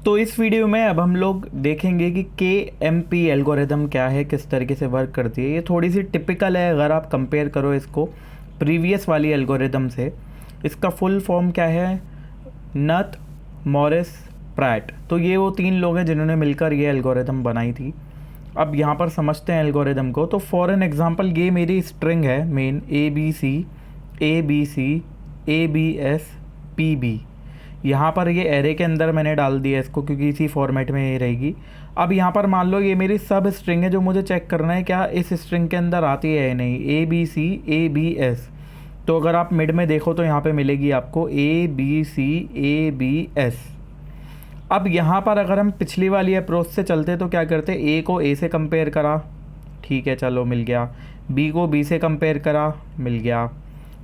तो इस वीडियो में अब हम लोग देखेंगे कि KMP एल्गोरिदम क्या है, किस तरीके से वर्क करती है। ये थोड़ी सी टिपिकल है अगर आप कंपेयर करो इसको प्रीवियस वाली एल्गोरिदम से। इसका फुल फॉर्म क्या है? नथ, मॉरिस, प्रैट। तो ये वो तीन लोग हैं जिन्होंने मिलकर ये एल्गोरिदम बनाई थी। अब यहाँ पर समझते हैं एल्गोरिदम को। तो फॉर एन एग्जांपल ये मेरी स्ट्रिंग है मेन ABC ABS PB। यहाँ पर ये एरे के अंदर मैंने डाल दिया इसको क्योंकि इसी फॉर्मेट में ये रहेगी। अब यहाँ पर मान लो ये मेरी सब स्ट्रिंग है जो मुझे चेक करना है क्या इस स्ट्रिंग के अंदर आती है या नहीं, ABC ABS। तो अगर आप मिड में देखो तो यहाँ पे मिलेगी आपको ABC ABS। अब यहाँ पर अगर हम पिछली वाली अप्रोच से चलते तो क्या करते, ए को ए से कंपेयर करा, ठीक है चलो मिल गया। बी को बी से कंपेयर करा, मिल गया।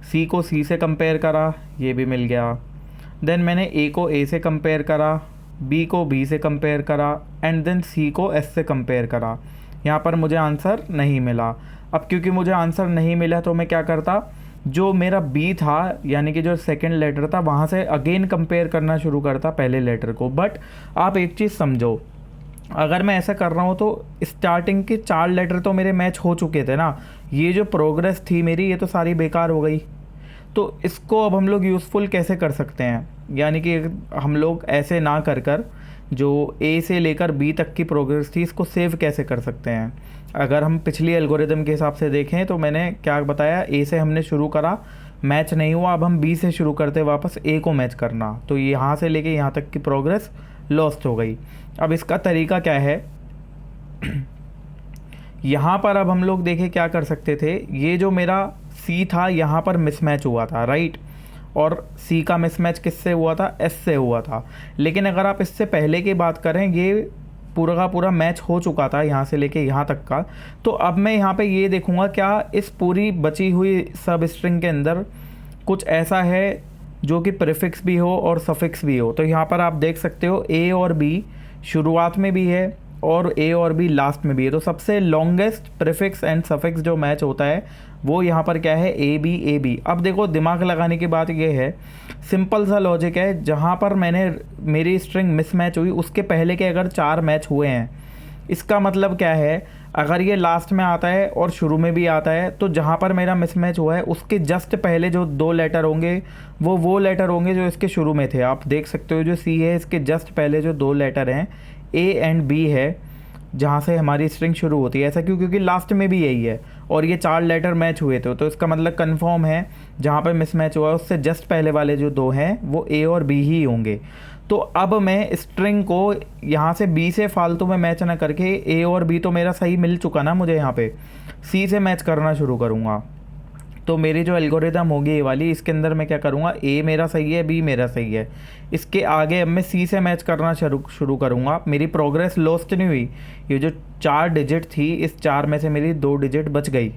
सी को सी से कंपेयर करा, ये भी मिल गया। देन मैंने ए को ए से कंपेयर करा, बी को बी से कंपेयर करा एंड देन सी को एस से कंपेयर करा। यहाँ पर मुझे आंसर नहीं मिला। अब क्योंकि मुझे आंसर नहीं मिला तो मैं क्या करता, जो मेरा बी था यानी कि जो सेकंड लेटर था वहाँ से अगेन कंपेयर करना शुरू करता पहले लेटर को। बट आप एक चीज़ समझो, अगर मैं ऐसा कर रहा हूँ तो स्टार्टिंग के 4 लेटर तो मेरे मैच हो चुके थे ना। ये जो प्रोग्रेस थी मेरी ये तो सारी बेकार हो गई। तो इसको अब हम लोग यूज़फुल कैसे कर सकते हैं, यानी कि हम लोग ऐसे ना कर कर जो ए से लेकर बी तक की प्रोग्रेस थी इसको सेव कैसे कर सकते हैं। अगर हम पिछली एल्गोरिदम के हिसाब से देखें तो मैंने क्या बताया, ए से हमने शुरू करा, मैच नहीं हुआ, अब हम बी से शुरू करते वापस ए को मैच करना। तो यहाँ से लेके यहाँ तक की प्रोग्रेस लॉस्ट हो गई। अब इसका तरीका क्या है, यहाँ पर अब हम लोग देखें क्या कर सकते थे। ये जो मेरा सी था यहाँ पर मिसमैच हुआ था, राइट, और सी का मिसमैच किससे हुआ था, एस से हुआ था। लेकिन अगर आप इससे पहले की बात करें ये पूरा का पूरा मैच हो चुका था यहाँ से लेके यहाँ तक का। तो अब मैं यहाँ पे ये देखूँगा क्या इस पूरी बची हुई सब स्ट्रिंग के अंदर कुछ ऐसा है जो कि प्रीफिक्स भी हो और सफिक्स भी हो। तो यहाँ पर आप देख सकते हो ए और बी शुरुआत में भी है और ए और बी लास्ट में भी है। तो सबसे लॉन्गेस्ट प्रीफिक्स एंड सफिक्स जो मैच होता है वो यहाँ पर क्या है, ए बी। अब देखो दिमाग लगाने की बात ये है, सिंपल सा लॉजिक है, जहाँ पर मेरी स्ट्रिंग मिसमैच हुई उसके पहले के अगर 4 मैच हुए हैं, इसका मतलब क्या है, अगर ये लास्ट में आता है और शुरू में भी आता है तो जहाँ पर मेरा मिसमैच हुआ है उसके जस्ट पहले जो 2 लेटर होंगे वो लेटर होंगे जो इसके शुरू में थे। आप देख सकते हो जो सी है इसके जस्ट पहले जो 2 लेटर हैं ए एंड बी है जहाँ से हमारी स्ट्रिंग शुरू होती है। ऐसा क्यों, क्योंकि लास्ट में भी यही है और ये 4 लेटर मैच हुए थे। तो इसका मतलब कंफर्म है जहाँ पर मिसमैच हुआ है उससे जस्ट पहले वाले जो 2 हैं वो ए और बी ही होंगे। तो अब मैं स्ट्रिंग को यहाँ से बी से फालतू में मैच ना करके, ए और बी तो मेरा सही मिल चुका ना मुझे, यहाँ पे सी से मैच करना शुरू करूँगा। तो मेरी जो एल्गोरिदम होगी ये वाली, इसके अंदर मैं क्या करूँगा, ए मेरा सही है बी मेरा सही है, इसके आगे अब मैं सी से मैच करना शुरू करूँगा। मेरी प्रोग्रेस लॉस्ट नहीं हुई, ये जो 4 डिजिट थी इस 4 में से मेरी 2 डिजिट बच गई,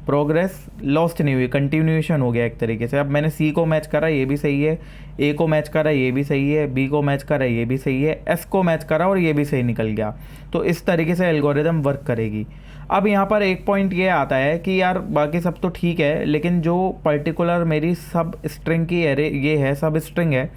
प्रोग्रेस लॉस्ट नहीं हुई, कंटिन्यूएशन हो गया एक तरीके से। अब मैंने सी को मैच करा ये भी सही है, ए को मैच करा ये भी सही है, बी को मैच करा ये भी सही है, एस को मैच करा और ये भी सही निकल गया। तो इस तरीके से एल्गोरिदम वर्क करेगी। अब यहाँ पर एक पॉइंट ये आता है कि यार बाकी सब तो ठीक है लेकिन जो पर्टिकुलर मेरी सब स्ट्रिंग की एरे ये है, सब स्ट्रिंग है,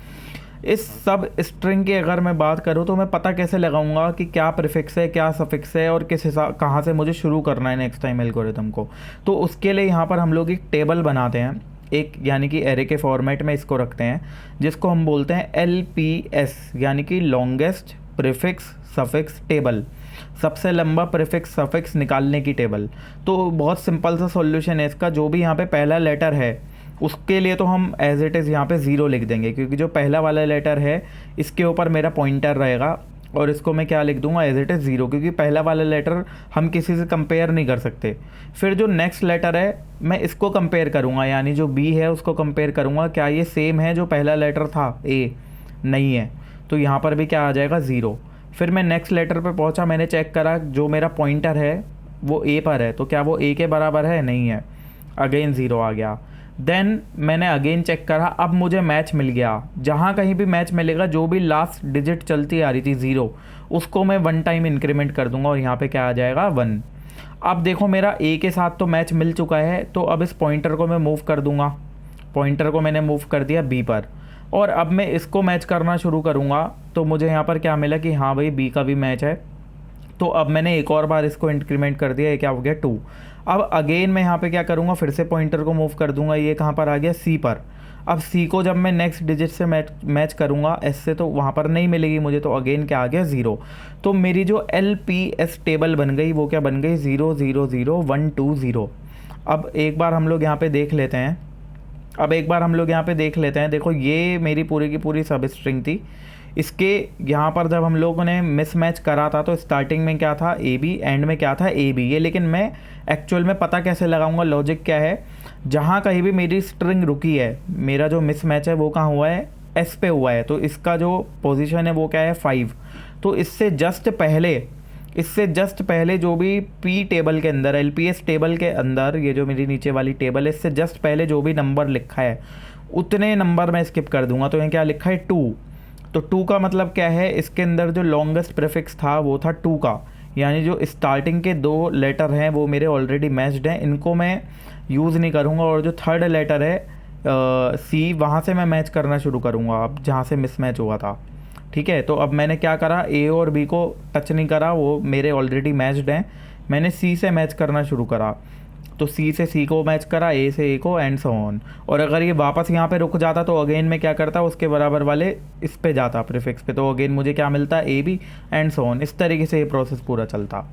इस सब स्ट्रिंग की अगर मैं बात करूँ तो मैं पता कैसे लगाऊंगा कि क्या प्रीफिक्स है क्या सफिक्स है और किस हिसाब कहाँ से मुझे शुरू करना है नेक्स्ट टाइम एल्गोरिदम को। तो उसके लिए यहाँ पर हम लोग एक टेबल बनाते हैं, एक यानी कि एरे के फॉर्मेट में इसको रखते हैं जिसको हम बोलते हैं LPS यानी कि लॉन्गेस्ट प्रीफिक्स सफिक्स टेबल, सबसे लंबा प्रीफिक्स सफिक्स निकालने की टेबल। तो बहुत सिंपल सा सॉल्यूशन है इसका, जो भी यहाँ पे पहला लेटर है उसके लिए तो हम एज इट इज़ यहाँ पे 0 लिख देंगे क्योंकि जो पहला वाला लेटर है इसके ऊपर मेरा पॉइंटर रहेगा और इसको मैं क्या लिख दूंगा, एज इट इज़ 0, क्योंकि पहला वाला लेटर हम किसी से कंपेयर नहीं कर सकते। फिर जो नेक्स्ट लेटर है मैं इसको कंपेयर करूँगा, यानी जो बी है उसको कंपेयर करूँगा, क्या ये सेम है जो पहला लेटर था ए, नहीं है, तो यहाँ पर भी क्या आ जाएगा 0। फिर मैं नेक्स्ट लेटर पर पहुँचा, मैंने चेक करा जो मेरा पॉइंटर है वो ए पर है, तो क्या वो ए के बराबर है, नहीं है, अगेन 0 आ गया। देन मैंने अगेन चेक करा, अब मुझे मैच मिल गया, जहाँ कहीं भी मैच मिलेगा जो भी लास्ट डिजिट चलती आ रही थी 0 उसको मैं 1 टाइम इंक्रीमेंट कर दूंगा और यहाँ पे क्या आ जाएगा 1। अब देखो मेरा ए के साथ तो मैच मिल चुका है, तो अब इस पॉइंटर को मैं मूव कर दूंगा, पॉइंटर को मैंने मूव कर दिया बी पर। और अब मैं इसको मैच करना शुरू करूँगा तो मुझे यहाँ पर क्या मिला कि हाँ भाई बी का भी मैच है। तो अब मैंने एक और बार इसको इंक्रीमेंट कर दिया, ये क्या हो गया 2। अब अगेन मैं यहाँ पे क्या करूँगा, फिर से पॉइंटर को मूव कर दूंगा, ये कहाँ पर आ गया सी पर। अब सी को जब मैं नेक्स्ट डिजिट से मैच करूँगा एस से तो वहाँ पर नहीं मिलेगी मुझे, तो अगेन क्या आ गया 0। तो मेरी जो LPS टेबल बन गई वो क्या बन गई 0 0 0 1 2 0। अब एक बार हम लोग यहाँ पे देख लेते हैं, देखो ये मेरी पूरी की पूरी सब स्ट्रिंग थी। इसके यहाँ पर जब हम लोगों ने मिस मैच करा था तो स्टार्टिंग में क्या था AB, एंड में क्या था AB। ये लेकिन मैं एक्चुअल में पता कैसे लगाऊंगा, लॉजिक क्या है, जहाँ कहीं भी मेरी स्ट्रिंग रुकी है, मेरा जो मिस मैच है वो कहाँ हुआ है, S पे हुआ है, तो इसका जो पोजीशन है वो क्या है 5। तो इससे जस्ट पहले जो भी P टेबल के अंदर, LPS टेबल के अंदर, ये जो मेरी नीचे वाली टेबल है, इससे जस्ट पहले जो भी नंबर लिखा है उतने नंबर मैं स्किप कर दूंगा। तो यहाँ क्या लिखा है 2, तो 2 का मतलब क्या है, इसके अंदर जो लॉन्गेस्ट प्रीफिक्स था वो था 2 का, यानी जो स्टार्टिंग के 2 लेटर हैं वो मेरे ऑलरेडी मैच्ड हैं, इनको मैं यूज़ नहीं करूँगा। और जो थर्ड लेटर है C, वहाँ से मैं मैच करना शुरू करूँगा अब जहाँ से मिसमैच हुआ था। ठीक है, तो अब मैंने क्या करा, A और B को टच नहीं करा, वो मेरे ऑलरेडी मैच्ड हैं, मैंने C से मैच करना शुरू करा। तो C से C को मैच करा, A से A को, एंड सो ऑन। और अगर ये वापस यहाँ पे रुक जाता तो अगेन मैं क्या करता, उसके बराबर वाले इस पे जाता प्रीफिक्स पे, तो अगेन मुझे क्या मिलता AB, एंड सो ऑन। इस तरीके से ये प्रोसेस पूरा चलता।